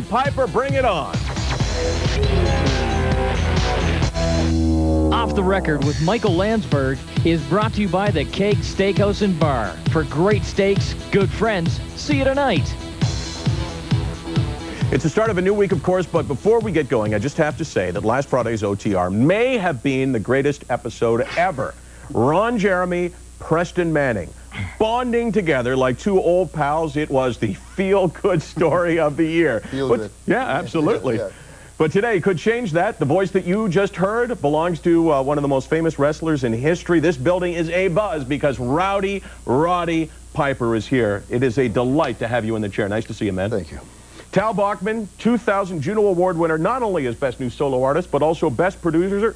Piper, bring it on. Off the Record with Michael Landsberg is brought to you by the Keg Steakhouse and Bar. For great steaks, good friends, see you tonight. It's the start of a new week, of course, but before we get going, I just have to say that last Friday's OTR may have been the greatest episode ever. Ron Jeremy, Preston Manning, bonding together like two old pals. It was the feel-good story of the year. Feel-good. Yeah, absolutely. Yeah. But today could change that. The voice that you just heard belongs to one of the most famous wrestlers in history. This building is abuzz because Roddy Piper is here. It is a delight to have you in the chair. Nice to see you, man. Thank you. Tal Bachman, 2000 Juno Award winner, not only as Best New Solo Artist, but also Best Producer,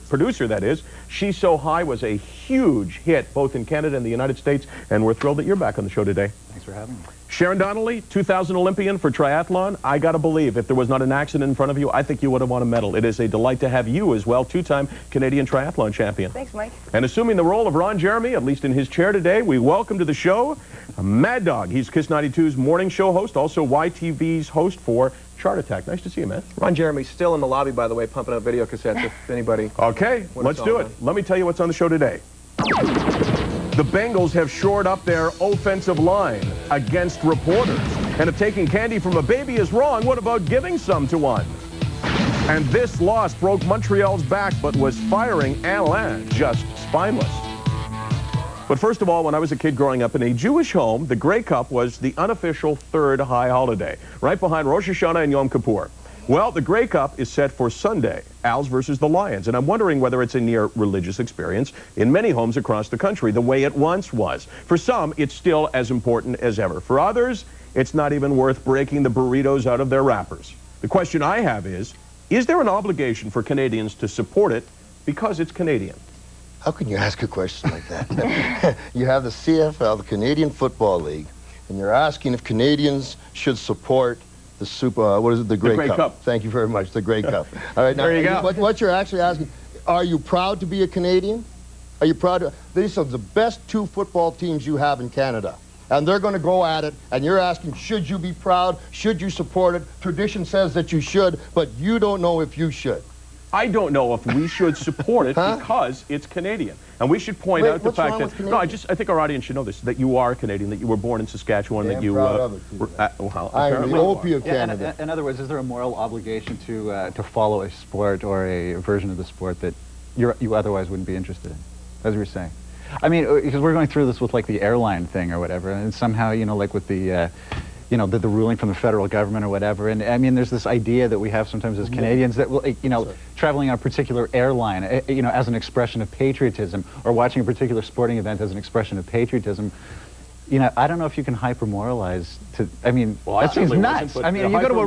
that is. She's So High was a huge hit, both in Canada and the United States, and we're thrilled that you're back on the show today. Thanks for having me. Sharon Donnelly, 2000 Olympian for triathlon. I gotta believe, if there was not an accident in front of you, I think you would have won a medal. It is a delight to have you as well, two-time Canadian triathlon champion. Thanks, Mike. And assuming the role of Ron Jeremy, at least in his chair today, we welcome to the show Mad Dog. He's Kiss 92's morning show host, also YTV's host for Chart Attack. Nice to see you, man. Ron Jeremy's still in the lobby, by the way, pumping out video cassettes if anybody... Okay, let's do it. Let me tell you what's on the show today. The Bengals have shored up their offensive line against reporters. And if taking candy from a baby is wrong, what about giving some to one? And this loss broke Montreal's back, but was firing Alain just spineless. But first of all, when I was a kid growing up in a Jewish home, the Grey Cup was the unofficial third high holiday, right behind Rosh Hashanah and Yom Kippur. Well, the Grey Cup is set for Sunday, Als versus the Lions, and I'm wondering whether it's a near religious experience in many homes across the country, the way it once was. For some, it's still as important as ever. For others, it's not even worth breaking the burritos out of their wrappers. The question I have is there an obligation for Canadians to support it because it's Canadian? How can you ask a question like that? You have the CFL, the Canadian Football League, and you're asking if Canadians should support the the Grey Cup. Thank you very much, the Grey Cup. All right, now, there you go. What you're actually asking, are you proud to be a Canadian? Are you proud to? These are the best two football teams you have in Canada. And they're going to go at it, and you're asking, should you be proud? Should you support it? Tradition says that you should, but you don't know if you should. I don't know if we should support it because it's Canadian. And we should point out the fact that, no, I think our audience should know this, that you are Canadian, that you were born in Saskatchewan, that you proud of it, well, I'm the Opie of Canada. In other words, is there a moral obligation to follow a sport or a version of the sport that you otherwise wouldn't be interested in, as you were saying? I mean, because we're going through this with like the airline thing or whatever, and somehow, you know, like with the the ruling from the federal government or whatever. And I mean, there's this idea that we have sometimes as Canadians that, traveling on a particular airline, as an expression of patriotism, or watching a particular sporting event as an expression of patriotism. I don't know if you can hypermoralize to, that seems nuts. I mean, you go to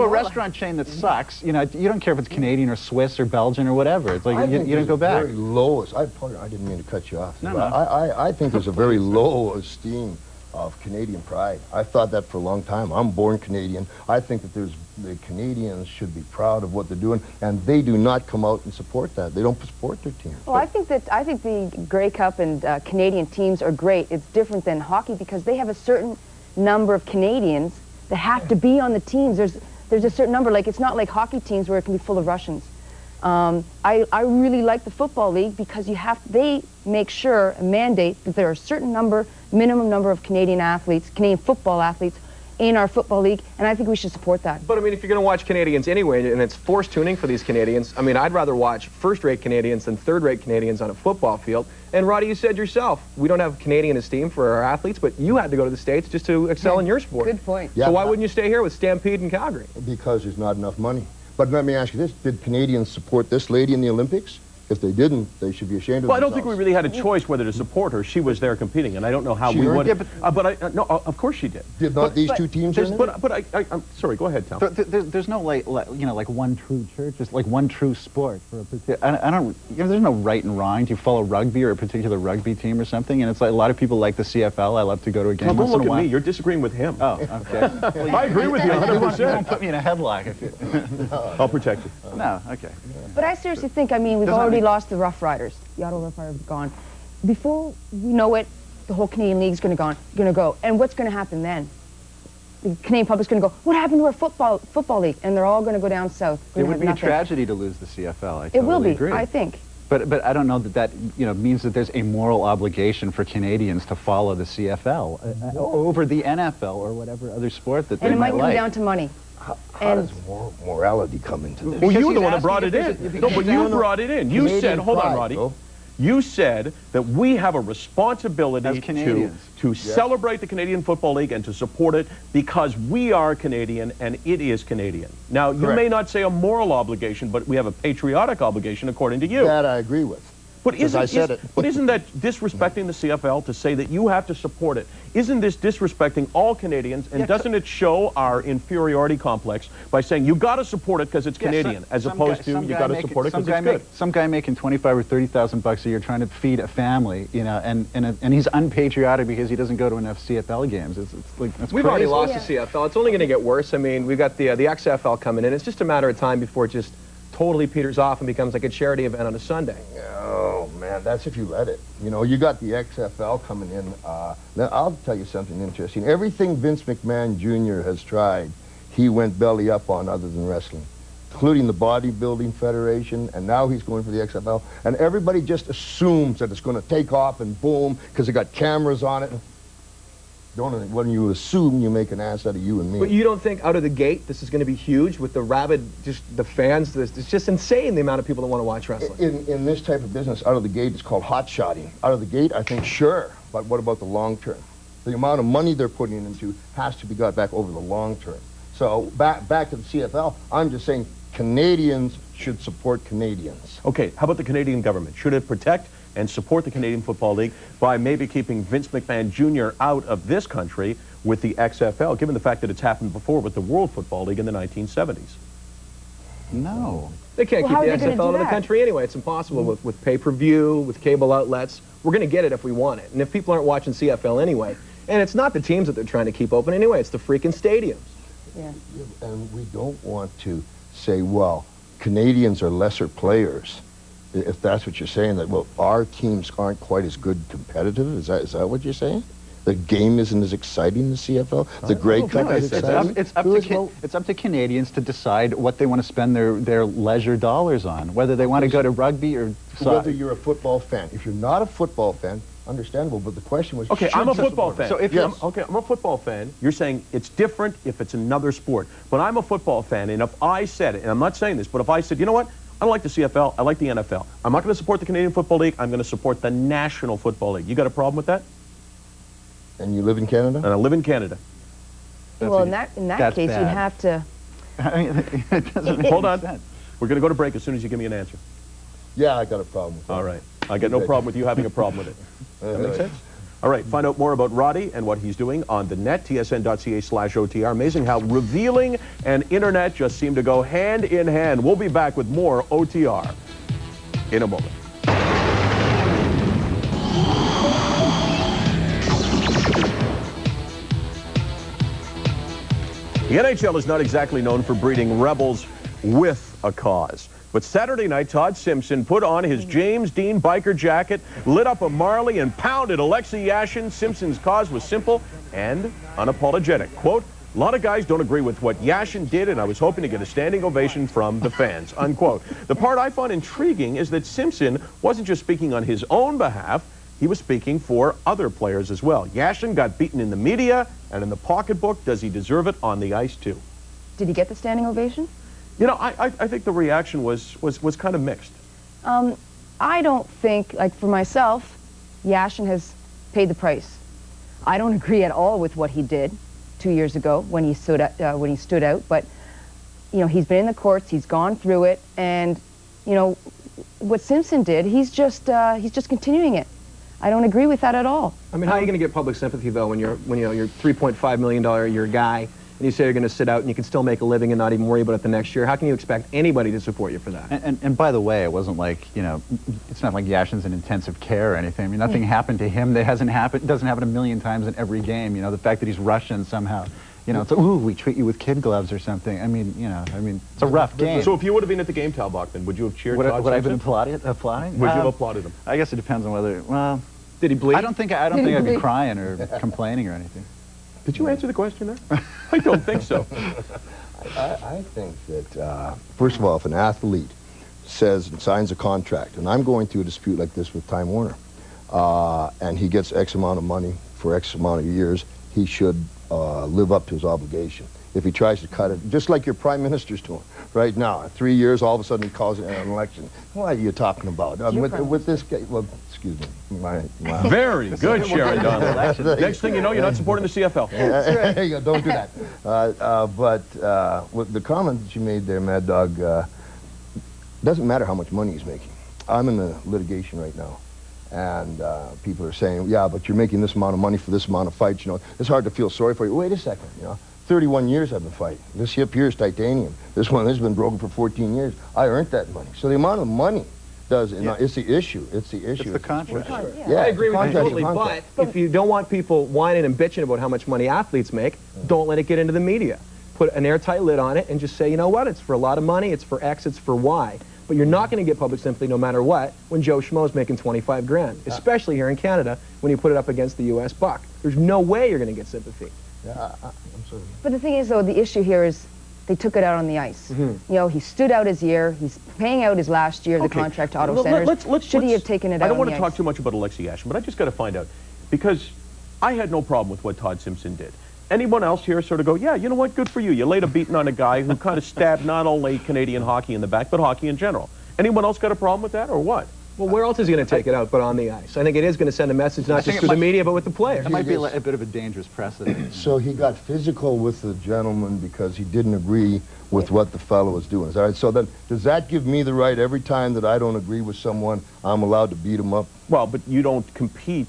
a restaurant chain that sucks, you don't care if it's Canadian or Swiss or Belgian or whatever. It's like, you don't go back. Very low, I didn't mean to cut you off. No. I think there's a very low esteem of Canadian pride. I thought that for a long time. I'm born Canadian. I think that the Canadians should be proud of what they're doing, and they do not come out and support that. They don't support their team. Well, I think the Grey Cup and Canadian teams are great. It's different than hockey because they have a certain number of Canadians that have to be on the teams. There's a certain number. Like, it's not like hockey teams where it can be full of Russians. I really like the Football League because they make sure, a mandate, that there are a certain minimum number of Canadian football athletes in our Football League, and I think we should support that. But I mean, if you're going to watch Canadians anyway, and it's forced tuning for these Canadians, I mean, I'd rather watch first-rate Canadians than third-rate Canadians on a football field. And Roddy, you said yourself, we don't have Canadian esteem for our athletes, but you had to go to the States just to excel in your sport. Good point. Yeah, so why wouldn't you stay here with Stampede and Calgary? Because there's not enough money. But let me ask you this, did Canadians support this lady in the Olympics? If they didn't, they should be ashamed of themselves. Well, I don't think we really had a choice whether to support her. She was there competing, and I don't know how we would. Yeah, no, of course she did. Did not these two teams? I'm sorry. Go ahead, Tom. There's no like one true church, just like one true sport for a particular. I don't. There's no right and wrong. Do you follow rugby or a particular rugby team or something? And it's like a lot of people like the CFL. I love to go to a game. No, don't look at me. You're disagreeing with him. Oh, okay. I agree with you 100%. Don't put me in a headlock if you. I'll protect you. No, okay. But I seriously think, we've already lost the Rough Riders. The Ottawa Rough Riders are gone. Before we know it, the whole Canadian League's going to go. And what's going to happen then? the Canadian public's going to go, what happened to our football league? And they're all going to go down south. It would be a tragedy to lose the CFL. I It will totally be, agree. I think. But I don't know that means that there's a moral obligation for Canadians to follow the CFL over the NFL or whatever other sport that they And it might might come like. down to money. How does morality come into this? Well, you were the he's one that asking brought if it there's in. a- No, but you No, no. brought it in. You Canadian said, hold on, pride, Roddy. bro. You said that we have a responsibility As Canadians. to celebrate the Canadian Football League and to support it because we are Canadian and it is Canadian. Now, you Correct. may not say a moral obligation, but we have a patriotic obligation according to you. That I agree with. But Because I said it. But isn't that disrespecting the CFL to say that you have to support it? Isn't this disrespecting all Canadians? And doesn't it show our inferiority complex by saying you got to support it because it's Canadian, as opposed to you got to support it because it's good? Some guy making 25 or 30,000 bucks a year trying to feed a family, and he's unpatriotic because he doesn't go to enough CFL games. It's like that's We've already crazy. lost the CFL. It's only going to get worse. I mean, we've got the XFL coming in. It's just a matter of time before it just totally peters off and becomes like a charity event on a Sunday. Oh, man, that's if you let it. You got the XFL coming in. Now, I'll tell you something interesting. Everything Vince McMahon Jr. has tried, he went belly up on other than wrestling, including the Bodybuilding Federation, and now he's going for the XFL. And everybody just assumes that it's going to take off and boom, because they got cameras on it. When you assume, you make an ass out of you and me. But you don't think out of the gate this is going to be huge with the rabid, just the fans? It's just insane the amount of people that want to watch wrestling. In this type of business, out of the gate, it's called hot shotting. Out of the gate, I think, sure. But what about the long term? The amount of money they're putting into has to be got back over the long term. So back to the CFL, I'm just saying Canadians should support Canadians. Okay, how about the Canadian government? Should it protect and support the Canadian Football League by maybe keeping Vince McMahon Jr. out of this country with the XFL, given the fact that it's happened before with the World Football League in the 1970s? No. They can't Well, how are keep they the gonna XFL do out of the that? country anyway. It's impossible with pay-per-view, with cable outlets. We're going to get it if we want it. And if people aren't watching CFL anyway, and it's not the teams that they're trying to keep open anyway, it's the freaking stadiums. Yeah. And we don't want to say, well, Canadians are lesser players. If that's what you're saying, that, well, our teams aren't quite as good competitive. Is that what you're saying? The game isn't as exciting as CFL? The Grey Cup is exciting? It's up to Canadians to decide what they want to spend their leisure dollars on, whether they want to go to rugby or Whether soccer. you're a football fan. If you're not a football fan, understandable, but the question was... Okay, should I'm a you football support fan. it? So if I'm a football fan, you're saying it's different if it's another sport. But I'm a football fan, and if I said it, and I'm not saying this, but if I said, you know what? I don't like the CFL, I like the NFL. I'm not going to support the Canadian Football League, I'm going to support the National Football League. You got a problem with that? And you live in Canada? And I live in Canada. Well, in that that's case, you'd bad. have to... I mean, it doesn't make Hold any on. sense. We're going to go to break as soon as you give me an answer. Yeah, I got a problem with that. All right. I got no problem with you having a problem with it. That makes sense? All right, find out more about Roddy and what he's doing on the net, tsn.ca/OTR. Amazing how revealing and internet just seem to go hand in hand. We'll be back with more OTR in a moment. The NHL is not exactly known for breeding rebels with a cause. But Saturday night, Todd Simpson put on his James Dean biker jacket, lit up a Marley, and pounded Alexei Yashin. Simpson's cause was simple and unapologetic. Quote, a lot of guys don't agree with what Yashin did, and I was hoping to get a standing ovation from the fans, unquote. The part I found intriguing is that Simpson wasn't just speaking on his own behalf, he was speaking for other players as well. Yashin got beaten in the media and in the pocketbook. Does he deserve it on the ice, too? Did he get the standing ovation? You know, I think the reaction was kind of mixed. I don't think, like for myself, Yashin has paid the price. I don't agree at all with what he did 2 years ago when he stood out. But you know, he's been in the courts, he's gone through it, and you know what Simpson did. He's just continuing it. I don't agree with that at all. I mean, how are you going to get public sympathy though when you're $3.5 million a year guy? And you say you're going to sit out and you can still make a living and not even worry about it the next year. How can you expect anybody to support you for that? And by the way, it wasn't like, you know, it's not like Yashin's in intensive care or anything. I mean, nothing happened to him that doesn't happen a million times in every game. You know, the fact that he's Russian somehow, you know, it's like, ooh, we treat you with kid gloves or something. I mean, you know, it's a rough game. So if you would have been at the game, Tal Bachman, would you have cheered Todd would I have been Simpson? applauding? Would you have applauded him? I guess it depends on whether, well, Did he bleed? I don't think I'd be crying or complaining or anything. Did you answer the question there? I don't think so. I think that, first of all, if an athlete says and signs a contract, and I'm going through a dispute like this with Time Warner, and he gets X amount of money for X amount of years, he should live up to his obligation. If he tries to cut it, just like your prime minister's doing right now, 3 years, all of a sudden he calls it an election. What are you talking about? With this guy, well, excuse me. Very good, Sharon Donnelly. Next thing you know, you're not supporting the CFL. There you go, don't do that. But with the comment that you made there, Mad Dog, doesn't matter how much money he's making. I'm in the litigation right now. And people are saying, yeah, but you're making this amount of money for this amount of fights, you know. It's hard to feel sorry for you. Wait a second, you know. 31 years I've been fighting. This hip here is titanium. This one has been broken for 14 years. I earned that money. So the amount of money does, it's the issue. It's the issue. It's the contract. Yeah, I agree with you totally, but if you don't want people whining and bitching about how much money athletes make, don't let it get into the media. Put an airtight lid on it and just say, you know what, it's for a lot of money, it's for X, it's for Y. But you're not going to get public sympathy no matter what when Joe Schmo's making 25 grand, especially here in Canada when you put it up against the U.S. buck. There's no way you're going to get sympathy. Yeah, I'm sorry. But the thing is, though, the issue here is they took it out on the ice. You know, he stood out his year. He's paying out his last year, the contract to Auto Centers. Should he have taken it out on the ice? I don't want to talk too much about Alexi Ashton, but I just got to find out, because I had no problem with what Todd Simpson did. Anyone else here sort of go, yeah, you know what, good for you. You laid a beating on a guy who kind of stabbed not only Canadian hockey in the back, but hockey in general. Anyone else got a problem with that, or what? Well, where else is he going to take it out but on the ice? I think it is going to send a message not just to the media, but with the players. It might be a bit of a dangerous precedent. So he got physical with the gentleman because he didn't agree with what the fellow was doing. Is that right? So then, does that give me the right every time that I don't agree with someone, I'm allowed to beat him up? Well, but you don't compete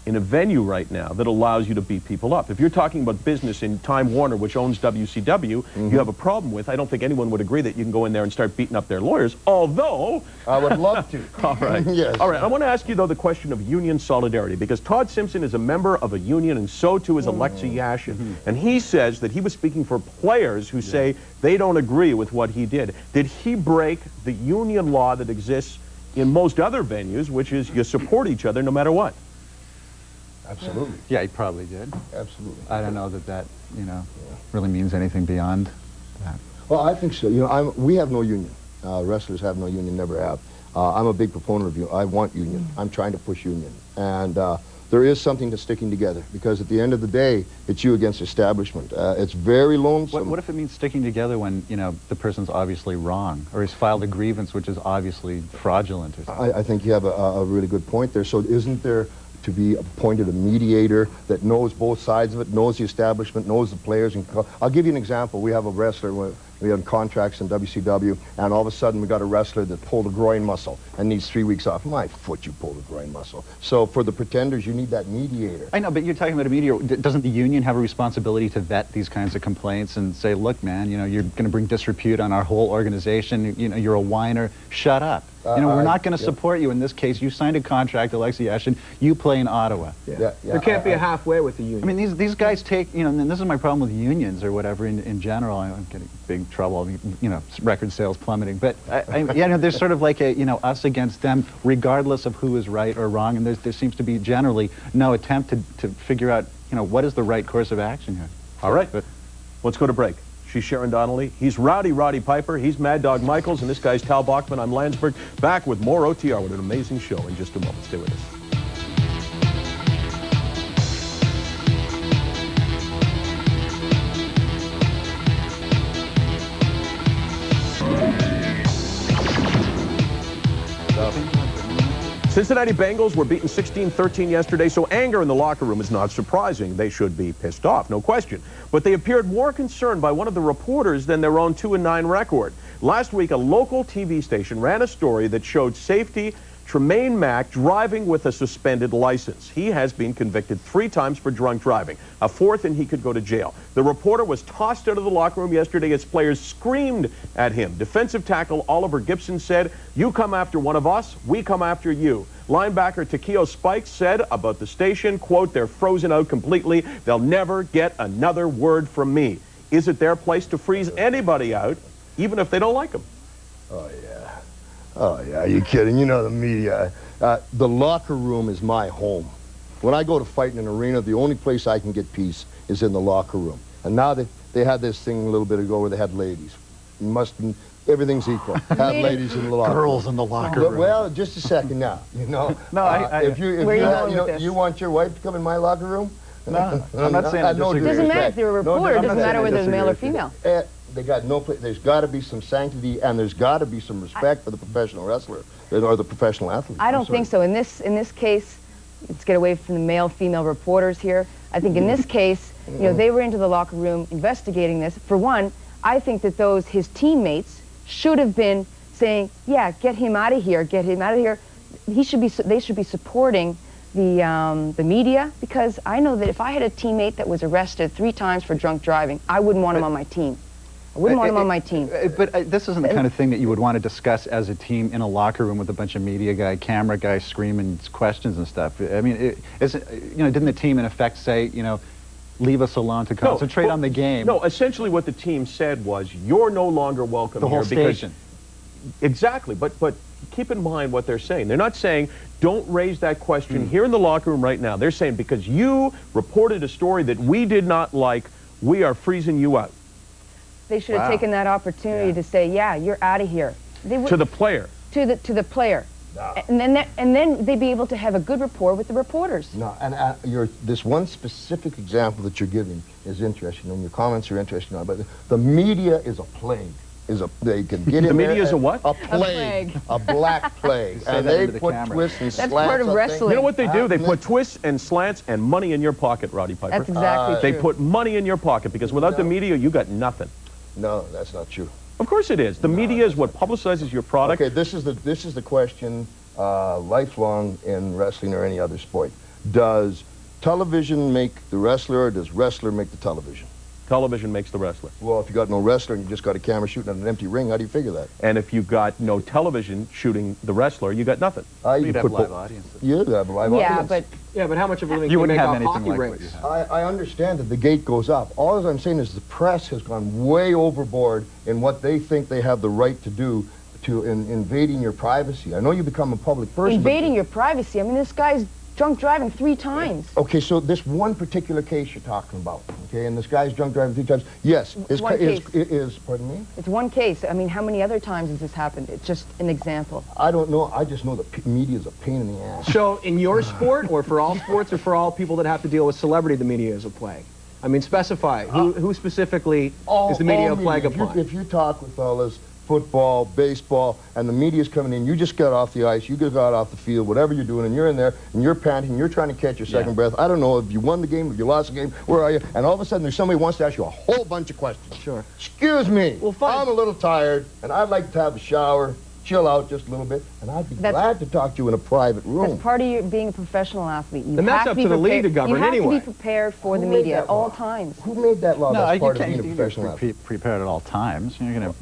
in a venue right now that allows you to beat people up. If you're talking about business in Time Warner, which owns WCW, you have a problem with, I don't think anyone would agree that you can go in there and start beating up their lawyers, although... I would love to. All right. Yes. All right, I want to ask you, though, the question of union solidarity, because Todd Simpson is a member of a union, and so too is Alexi Yashin. And he says that he was speaking for players who say they don't agree with what he did. Did he break the union law that exists in most other venues, which is you support each other no matter what? Absolutely. Yeah, he probably did. Absolutely. I don't know that you know, really means anything beyond that. Well, I think so. You know, we have no union. Wrestlers have no union, never have. I'm a big proponent of union. I want union. I'm trying to push union. And there is something to sticking together, because at the end of the day, it's you against establishment. It's very lonesome. What if it means sticking together when, you know, the person's obviously wrong, or he's filed a grievance which is obviously fraudulent or something? I think you have a really good point there. So isn't there to be appointed a mediator that knows both sides of it, knows the establishment, knows the players? And I'll give you an example. We have a wrestler, we had contracts in WCW, and all of a sudden we got a wrestler that pulled a groin muscle and needs 3 weeks off. My foot, you pulled a groin muscle. So for the pretenders, you need that mediator. I know, but you're talking about a mediator. Doesn't the union have a responsibility to vet these kinds of complaints and say, look, man, you know, you're going to bring disrepute on our whole organization. You know, you're a whiner. Shut up. You know, we're not going to support you in this case. You signed a contract, Alexi Ashton. You play in Ottawa. There can't be a halfway with the union. I mean, these guys take, you know, and this is my problem with unions or whatever in general. I'm getting big trouble, you know, record sales plummeting. But, you know, there's sort of like a, you know, us against them, regardless of who is right or wrong. And there seems to be generally no attempt to figure out, you know, what is the right course of action here. All right, but let's go to break. She's Sharon Donnelly. He's Roddy Piper. He's Mad Dog Michaels. And this guy's Tal Bachman. I'm Landsberg. Back with more OTR. What an amazing show in just a moment. Stay with us. Cincinnati Bengals were beaten 16-13 yesterday, so anger in the locker room is not surprising. They should be pissed off, no question. But they appeared more concerned by one of the reporters than their own 2-9 record. Last week, a local TV station ran a story that showed safety Tremaine Mack driving with a suspended license. He has been convicted 3 times for drunk driving, a 4th, and he could go to jail. The reporter was tossed out of the locker room yesterday as players screamed at him. Defensive tackle Oliver Gibson said, "You come after one of us, we come after you." Linebacker Takeo Spikes said about the station, quote, "They're frozen out completely. They'll never get another word from me." Is it their place to freeze anybody out, even if they don't like them? Oh, yeah. Oh, yeah, are you kidding? You know the media. The locker room is my home. When I go to fight in an arena, the only place I can get peace is in the locker room. And now they had this thing a little bit ago where they had ladies. Everything's equal. Have ladies in the locker room. Girls in the locker room. Well, just a second now. You know, No, if you Where are you going with this? you want your wife to come in my locker room? No, I'm not saying I no disagree. It doesn't matter if they're a reporter. It doesn't matter whether they're male or female. They got no place. There's got to be some sanctity, and there's got to be some respect for the professional wrestler or the professional athlete. I don't think so. In this case, let's get away from the male-female reporters here. I think in this case, you know, they were into the locker room investigating this. For one, I think that his teammates should have been saying, "Yeah, get him out of here. Get him out of here." They should be supporting the media, because I know that if I had a teammate that was arrested 3 times for drunk driving, I wouldn't want him on my team. I wouldn't want him on my team. But this isn't the kind of thing that you would want to discuss as a team in a locker room with a bunch of media camera guys screaming questions and stuff. I mean, didn't the team in effect say, you know, leave us alone to concentrate on the game? No, essentially what the team said was, you're no longer welcome The here. whole station. Exactly, but keep in mind what they're saying. They're not saying, don't raise that question here in the locker room right now. They're saying, because you reported a story that we did not like, we are freezing you out. They should have taken that opportunity to say, "Yeah, you're out of here." To the player. To the player. No. And then they'd be able to have a good rapport with the reporters. No, and this one specific example that you're giving is interesting, and your comments are interesting. But the media is a plague. They can get in The media there is a what? A plague. A black plague. And they put twists and slants. That's part of on wrestling. things. You know what they do? They put twists and slants and money in your pocket, Roddy Piper. That's exactly They true. put money in your pocket, because without the media, you got nothing. No, that's not true. Of course it is. The media is what publicizes your product. Okay, this is the question, lifelong in wrestling or any other sport. Does television make the wrestler, or does wrestler make the television? Television makes the wrestler. Well, if you got no wrestler and you just got a camera shooting at an empty ring, how do you figure that? And if you got no television shooting the wrestler, you got nothing. You'd have live audiences. You'd have a live audience. Yeah, but how much of a living You can you wouldn't make have off anything hockey like what rings? you have. I understand that the gate goes up. All I'm saying is the press has gone way overboard in what they think they have the right to do to invading your privacy. I know you become a public person. Invading your privacy. I mean, this guy's drunk driving 3 times. Okay, so this one particular case you're talking about, okay, and this guy's drunk driving 3 times. Yes, pardon me? It's one case. I mean, how many other times has this happened? It's just an example. I don't know. I just know the media is a pain in the ass. So in your sport, or for all sports, or for all people that have to deal with celebrity, the media is a plague? I mean, specify. Who specifically is the media a plague upon? If you talk with fellas, football, baseball, and the media's coming in, you just got off the ice, you just got off the field, whatever you're doing, and you're in there, and you're panting, you're trying to catch your second breath. I don't know if you won the game, if you lost the game, where are you? And all of a sudden, there's somebody who wants to ask you a whole bunch of questions. Sure. Excuse me. Well, fine. I'm a little tired, and I'd like to have a shower, chill out just a little bit, and I'd be glad to talk to you in a private room. That's part of being a professional athlete. You And that's have up be to the league to prepared. govern anyway. You have to be prepared for the Who made media that at all law? times. Who made that law? No, That's you part of can't being a professional athlete. prepared at all times. You're gonna.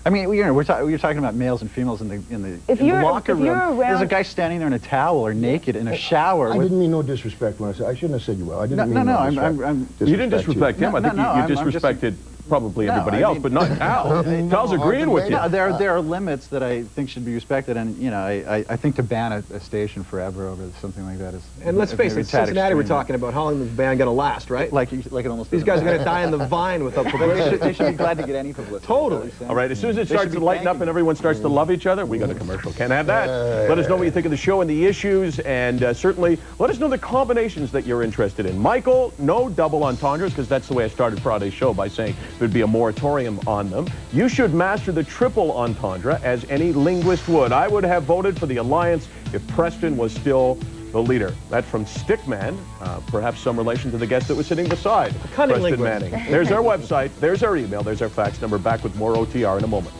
I mean, you're talking about males and females in the locker room. There's a guy standing there in a towel or naked in a shower. I didn't mean no disrespect when I said. I shouldn't have said you well. I didn't mean You didn't disrespect him. I think you disrespected probably everybody else, but not Al. Al's agreeing with you. No, there are limits that I think should be respected, and you know, I think to ban a station forever over something like that is. And let's face it, Cincinnati we're talking about. How long is the ban going to last, right? Like it almost. These guys are going to die in the vine without publicity. They should be glad to get any publicity. Totally. All right, as soon as it starts to lighten up and everyone starts to love each other, we got a commercial. Can't have that. Let us know what you think of the show and the issues, and certainly let us know the combinations that you're interested in. Michael, no double entendres, because that's the way I started Friday's show, by saying there'd be a moratorium on them. You should master the triple entendre, as any linguist would. I would have voted for the alliance if Preston was still the leader. That's from Stickman, perhaps some relation to the guest that was sitting beside Cunning Preston linguist. Manning. There's our website, there's our email, there's our fax number. Back with more OTR in a moment.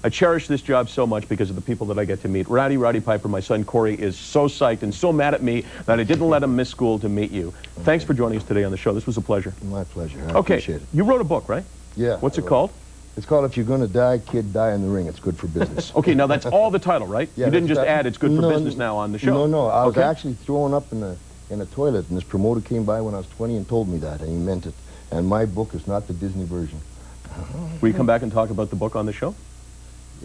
I cherish this job so much because of the people that I get to meet. Roddy Piper, my son Corey, is so psyched and so mad at me that I didn't let him miss school to meet you. Thanks for joining us today on the show. This was a pleasure. My pleasure. I appreciate it. You wrote a book, right? Yeah. What's it called? It's called If You're Gonna Die, Kid, Die in the Ring. It's good for business. Okay, now that's all the title, right? Yeah, you didn't just that- add it's good for no, business now on the show. No. I was Okay. actually thrown up in a toilet, and this promoter came by when I was 20 and told me that, and he meant it. And my book is not the Disney version. Will you come back and talk about the book on the show?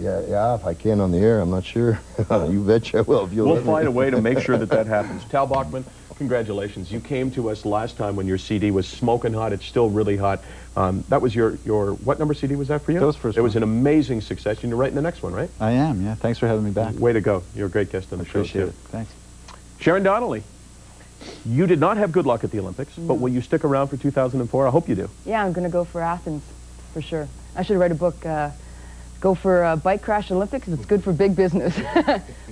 Yeah, if I can on the air, I'm not sure. You betcha I will. If you'll We'll let me. find a way to make sure that that happens. Tal Bachman, congratulations. You came to us last time when your CD was smoking hot. It's still really hot. That was your what number CD was that for you? That was first It was one. an amazing success. And you're writing the next one, right? I am, yeah. Thanks for having me back. Way to go. You're a great guest on the show, Appreciate too. it. Thanks. Sharon Donnelly, you did not have good luck at the Olympics, but will you stick around for 2004? I hope you do. Yeah, I'm going to go for Athens, for sure. I should write a book, go for Bike Crash Olympics. It's good for big business.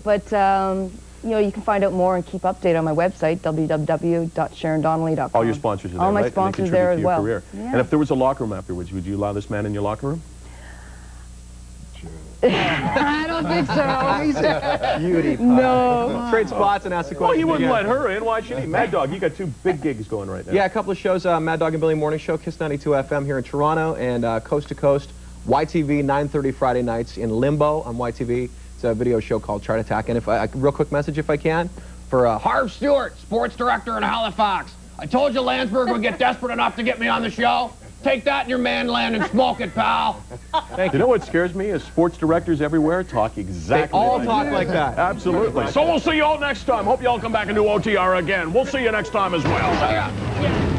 But, you know, you can find out more and keep updated on my website, www.sharondonnelly.com. All your sponsors are there, All my right? sponsors And they there contribute as to your well. career. Yeah. And if there was a locker room afterwards, would you allow this man in your locker room? I don't think so. Beauty pie. No. Trade spots and ask the question. Well, you wouldn't again. let her in. Why should he? Mad Dog, you got 2 big gigs going right now. Yeah, a couple of shows, Mad Dog and Billy Morning Show, Kiss 92 FM here in Toronto, and Coast to Coast, YTV, 9:30 Friday nights in Limbo on YTV. It's a video show called Chart Attack. And if real quick message, if I can, for Harv Stewart, sports director in Halifax. I told you Landsberg would get desperate enough to get me on the show. Take that in your man land and smoke it, pal. You know what scares me is sports directors everywhere talk exactly They all like talk that. like that. Absolutely. So we'll see you all next time. Hope you all come back and do OTR again. We'll see you next time as well. Yeah.